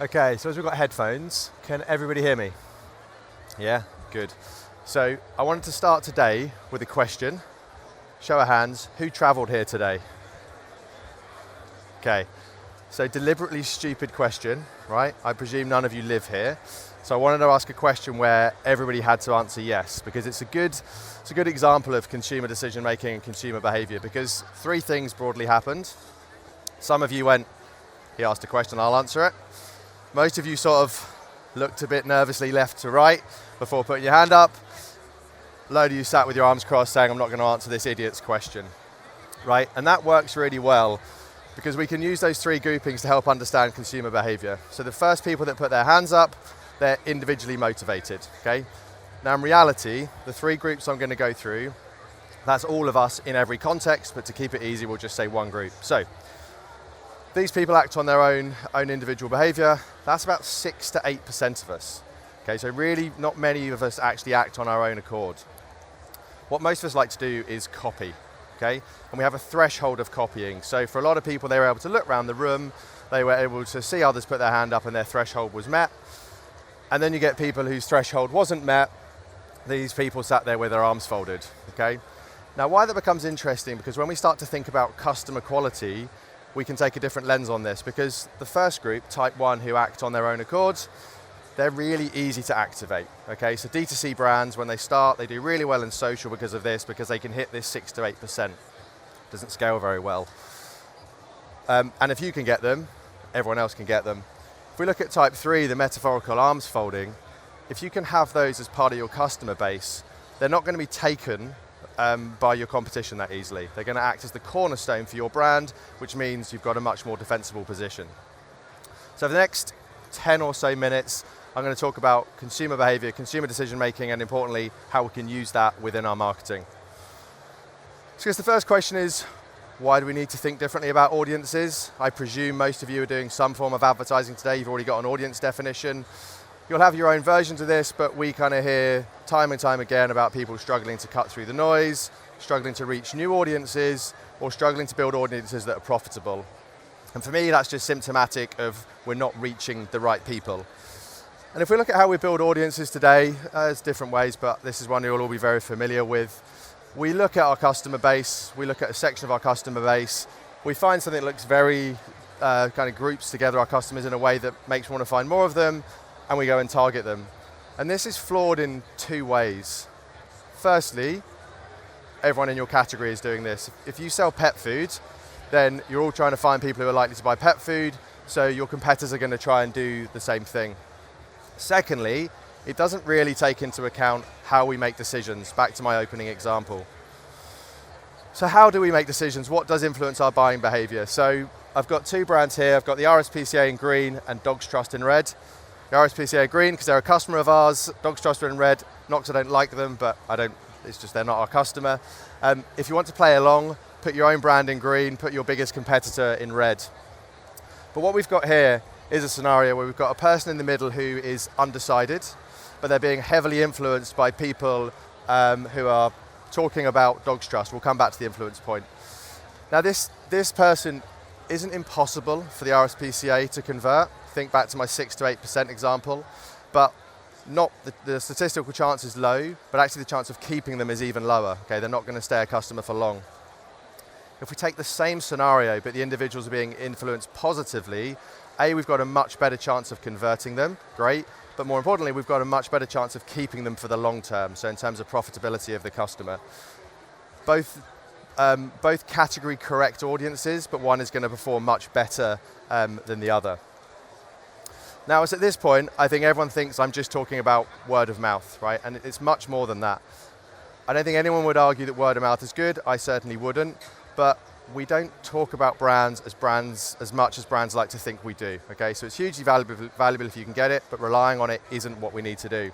Okay, so as we've got headphones, can everybody hear me? Yeah, good. So I wanted to start today with a question. Show of hands, who travelled here today? Okay, so deliberately stupid question, right? I presume none of you live here. So I wanted to ask a question where everybody had to answer yes, because it's a good example of consumer decision making and consumer behaviour, because three things broadly happened. Some of you went, he asked a question, I'll answer it. Most of you sort of looked a bit nervously left to right before putting your hand up. A load of you sat with your arms crossed saying, I'm not going to answer this idiot's question, right? And that works really well because we can use those three groupings to help understand consumer behavior. So the first people that put their hands up, they're individually motivated, okay? Now in reality, the three groups I'm going to go through, that's all of us in every context, but to keep it easy, we'll just say one group. So these people act on their own individual behavior. That's about 6 to 8% of us. Okay, so really not many of us actually act on our own accord. What most of us like to do is copy, okay? And we have a threshold of copying. So for a lot of people, they were able to look around the room, they were able to see others put their hand up and their threshold was met. And then you get people whose threshold wasn't met. These people sat there with their arms folded, okay? Now why that becomes interesting, because when we start to think about customer quality, we can take a different lens on this, because the first group, type 1, who act on their own accords, they're really easy to activate, okay? So D2C brands, when they start, they do really well in social because of this, because they can hit this 6 to 8%. Doesn't scale very well. And if you can get them, everyone else can get them. If we look at type 3, the metaphorical arms folding, if you can have those as part of your customer base, they're not going to be taken by your competition that easily. They're going to act as the cornerstone for your brand, which means you've got a much more defensible position. So for the next 10 or so minutes, I'm going to talk about consumer behavior, consumer decision making, and importantly, how we can use that within our marketing. So the first question is, why do we need to think differently about audiences? I presume most of you are doing some form of advertising today. You've already got an audience definition. You'll have your own versions of this, but we kind of hear time and time again about people struggling to cut through the noise, struggling to reach new audiences, or struggling to build audiences that are profitable. And for me, that's just symptomatic of we're not reaching the right people. And if we look at how we build audiences today, there's different ways, but this is one you'll all be very familiar with. We look at our customer base, we look at a section of our customer base, we find something that looks very kind of groups together our customers in a way that makes me want to find more of them, and we go and target them. And this is flawed in two ways. Firstly, everyone in your category is doing this. If you sell pet food, then you're all trying to find people who are likely to buy pet food, so your competitors are going to try and do the same thing. Secondly, it doesn't really take into account how we make decisions, back to my opening example. So how do we make decisions? What does influence our buying behavior? So I've got two brands here. I've got the RSPCA in green and Dogs Trust in red. The RSPCA green because they're a customer of ours. Dogs Trust are in red, not because I don't like them, but it's just they're not our customer. If you want to play along, put your own brand in green, put your biggest competitor in red. But what we've got here is a scenario where we've got a person in the middle who is undecided, but they're being heavily influenced by people who are talking about Dogs Trust. We'll come back to the influence point. Now this person isn't impossible for the RSPCA to convert. Think back to my 6 to 8% example, but not the statistical chance is low, but actually the chance of keeping them is even lower. Okay, they're not going to stay a customer for long. If we take the same scenario, but the individuals are being influenced positively, we've got a much better chance of converting them, great, but more importantly, we've got a much better chance of keeping them for the long term, so in terms of profitability of the customer. Both category correct audiences, but one is going to perform much better than the other. Now, it's at this point, I think everyone thinks I'm just talking about word of mouth, right? And it's much more than that. I don't think anyone would argue that word of mouth is good. I certainly wouldn't, but we don't talk about brands as much as brands like to think we do, okay? So it's hugely valuable if you can get it, but relying on it isn't what we need to do.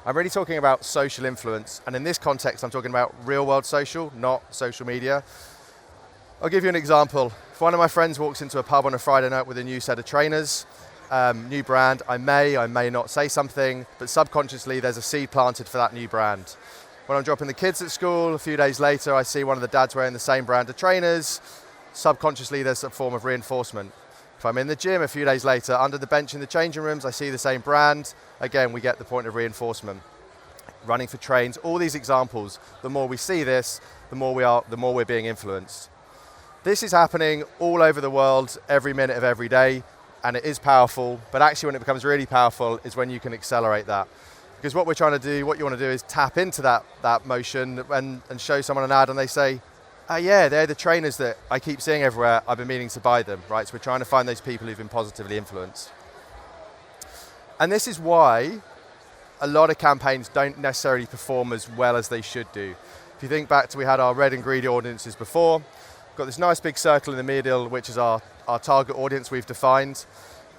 I'm really talking about social influence, and in this context, I'm talking about real world social, not social media. I'll give you an example. If one of my friends walks into a pub on a Friday night with a new set of trainers, new brand, I may not say something, but subconsciously there's a seed planted for that new brand. When I'm dropping the kids at school, a few days later, I see one of the dads wearing the same brand of trainers. Subconsciously, there's a form of reinforcement. If I'm in the gym a few days later, under the bench in the changing rooms, I see the same brand. Again, we get the point of reinforcement. Running for trains, all these examples, the more we see this, the more we're being influenced. This is happening all over the world, every minute of every day, and it is powerful, but actually when it becomes really powerful is when you can accelerate that. Because what we're trying to do, what you want to do is tap into that motion and show someone an ad and they say, oh yeah, they're the trainers that I keep seeing everywhere, I've been meaning to buy them, right? So we're trying to find those people who've been positively influenced. And this is why a lot of campaigns don't necessarily perform as well as they should do. If you think back to we had our red and green audiences before, got this nice big circle in the middle, which is our target audience we've defined.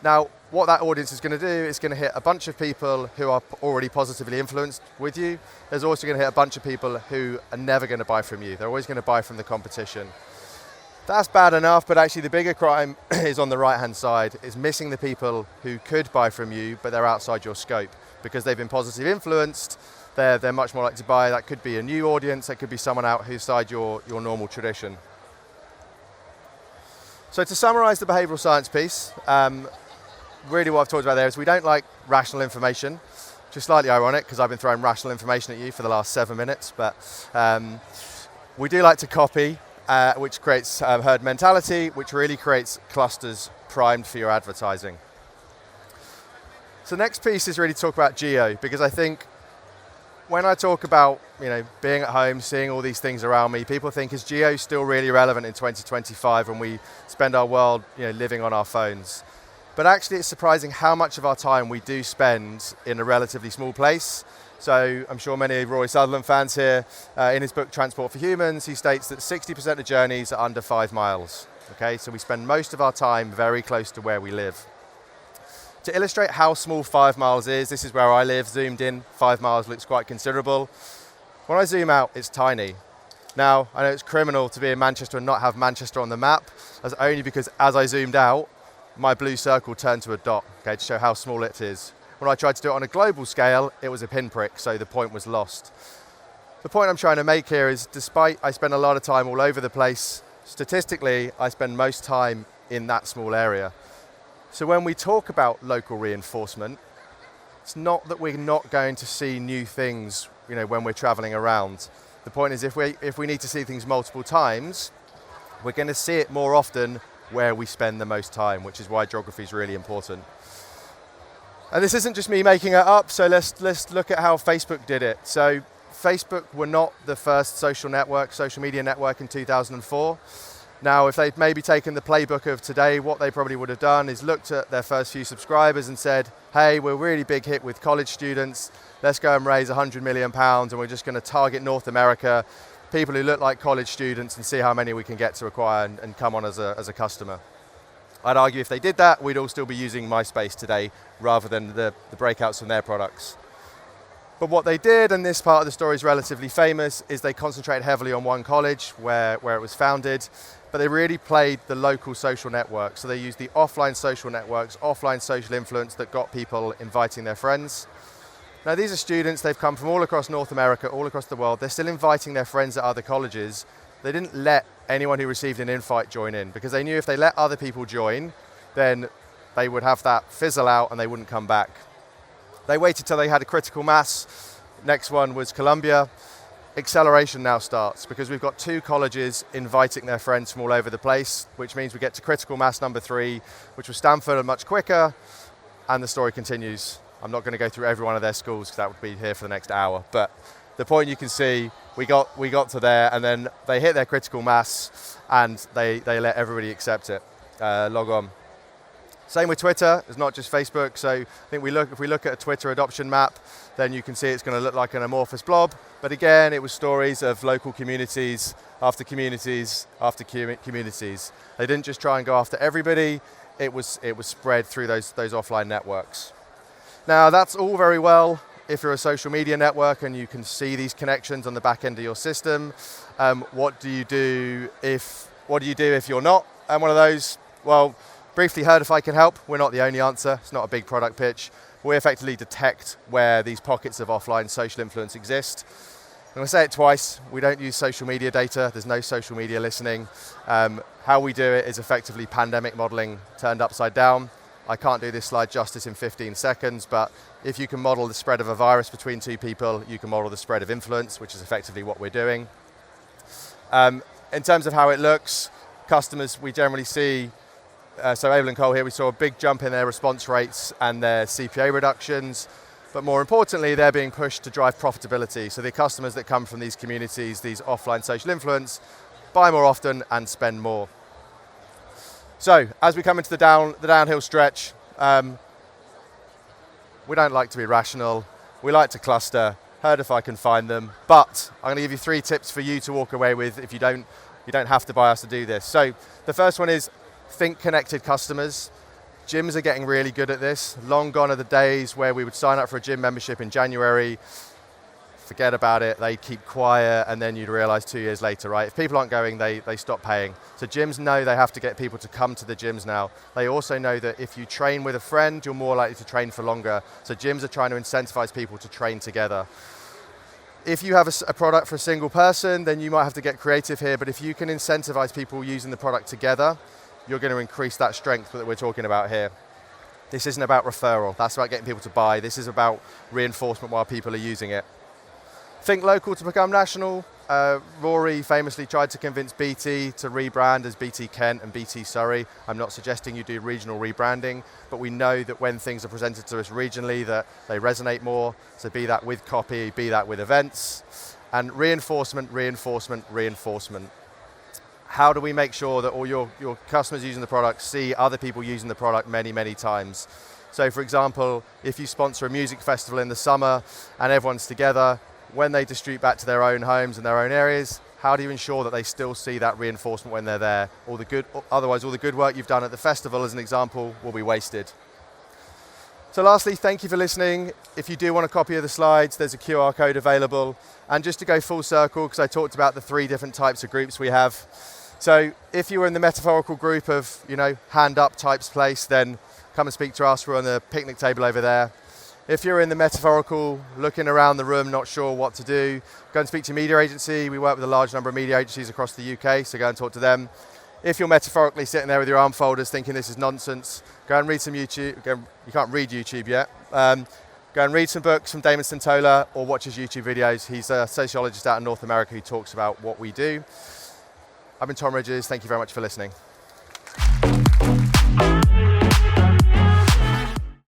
Now, what that audience is going to do is going to hit a bunch of people who are already positively influenced with you. There's also going to hit a bunch of people who are never going to buy from you. They're always going to buy from the competition. That's bad enough, but actually the bigger crime is on the right-hand side, is missing the people who could buy from you, but they're outside your scope. Because they've been positively influenced, they're much more likely to buy. That could be a new audience, that could be someone outside your normal tradition. So to summarize the behavioral science piece, really what I've talked about there is we don't like rational information, which is slightly ironic because I've been throwing rational information at you for the last 7 minutes, but we do like to copy, which creates herd mentality, which really creates clusters primed for your advertising. So the next piece is really to talk about geo, because I think when I talk about being at home, seeing all these things around me, people think, is geo still really relevant in 2025 when we spend our world living on our phones? But actually it's surprising how much of our time we do spend in a relatively small place. So I'm sure many Roy Sutherland fans here, in his book Transport for Humans, he states that 60% of journeys are under 5 miles. Okay, so we spend most of our time very close to where we live. To illustrate how small 5 miles is, this is where I live, zoomed in, 5 miles looks quite considerable. When I zoom out, it's tiny. Now, I know it's criminal to be in Manchester and not have Manchester on the map, that's only because as I zoomed out, my blue circle turned to a dot, okay, to show how small it is. When I tried to do it on a global scale, it was a pinprick, so the point was lost. The point I'm trying to make here is, despite I spend a lot of time all over the place, statistically, I spend most time in that small area. So when we talk about local reinforcement, it's not that we're not going to see new things, when we're traveling around. The point is, if we need to see things multiple times, we're going to see it more often where we spend the most time, which is why geography is really important. And this isn't just me making it up, so let's look at how Facebook did it. So Facebook were not the first social media network in 2004. Now, if they'd maybe taken the playbook of today, what they probably would have done is looked at their first few subscribers and said, hey, we're a really big hit with college students. Let's go and raise £100 million and we're just going to target North America, people who look like college students, and see how many we can get to acquire and come on as a customer. I'd argue if they did that, we'd all still be using MySpace today rather than the breakouts from their products. But what they did, and this part of the story is relatively famous, is they concentrated heavily on one college where it was founded, but they really played the local social network. So they used the offline social networks, offline social influence that got people inviting their friends. Now these are students, they've come from all across North America, all across the world. They're still inviting their friends at other colleges. They didn't let anyone who received an invite join in, because they knew if they let other people join, then they would have that fizzle out and they wouldn't come back. They waited till they had a critical mass. Next one was Columbia. Acceleration now starts because we've got 2 colleges inviting their friends from all over the place, which means we get to critical mass number 3, which was Stanford, and much quicker, and the story continues. I'm not going to go through every one of their schools because that would be here for the next hour, but the point you can see, we got to there, and then they hit their critical mass and they let everybody accept it, log on. Same with Twitter, it's not just Facebook. So I think if we look at a Twitter adoption map, then you can see it's going to look like an amorphous blob. But again, it was stories of local communities after communities after communities. They didn't just try and go after everybody. It was spread through those offline networks. Now that's all very well if you're a social media network and you can see these connections on the back end of your system. What do you do if you're not one of those? Well, briefly, Herdify can help. We're not the only answer. It's not a big product pitch. We effectively detect where these pockets of offline social influence exist. I'm going to say it twice. We don't use social media data. There's no social media listening. How we do it is effectively pandemic modeling turned upside down. I can't do this slide justice in 15 seconds, but if you can model the spread of a virus between two people, you can model the spread of influence, which is effectively what we're doing. In terms of how it looks, customers, we generally see, so Abel and Cole here, we saw a big jump in their response rates and their CPA reductions. But more importantly, they're being pushed to drive profitability. So the customers that come from these communities, these offline social influence, buy more often and spend more. So as we come into the downhill stretch, we don't like to be rational. We like to cluster. Herdify can find them. But I'm going to give you 3 tips for you to walk away with if you don't have to buy us to do this. So the first one is think connected customers. Gyms are getting really good at this. Long gone are the days where we would sign up for a gym membership in January, forget about it, they keep quiet, and then you'd realize 2 years later, right? If people aren't going, they stop paying. So gyms know they have to get people to come to the gyms now. They also know that if you train with a friend, you're more likely to train for longer. So gyms are trying to incentivize people to train together. If you have a product for a single person, then you might have to get creative here, but if you can incentivize people using the product together, you're going to increase that strength that we're talking about here. This isn't about referral, that's about getting people to buy. This is about reinforcement while people are using it. Think local to become national. Rory famously tried to convince BT to rebrand as BT Kent and BT Surrey. I'm not suggesting you do regional rebranding, but we know that when things are presented to us regionally that they resonate more. So be that with copy, be that with events. And reinforcement, reinforcement, reinforcement. How do we make sure that all your customers using the product see other people using the product many, many times? So for example, if you sponsor a music festival in the summer and everyone's together, when they distribute back to their own homes and their own areas, how do you ensure that they still see that reinforcement when they're there? Otherwise, all the good work you've done at the festival, as an example, will be wasted. So lastly, thank you for listening. If you do want a copy of the slides, there's a QR code available. And just to go full circle, because I talked about the 3 different types of groups we have. So if you were in the metaphorical group of, hand up types place, then come and speak to us. We're on the picnic table over there. If you're in the metaphorical, looking around the room, not sure what to do, go and speak to your media agency. We work with a large number of media agencies across the UK, so go and talk to them. If you're metaphorically sitting there with your arm folders thinking this is nonsense, go and read some YouTube. You can't read YouTube yet. Go and read some books from Damon Santola or watch his YouTube videos. He's a sociologist out in North America who talks about what we do. I've been Tom Ridges. Thank you very much for listening.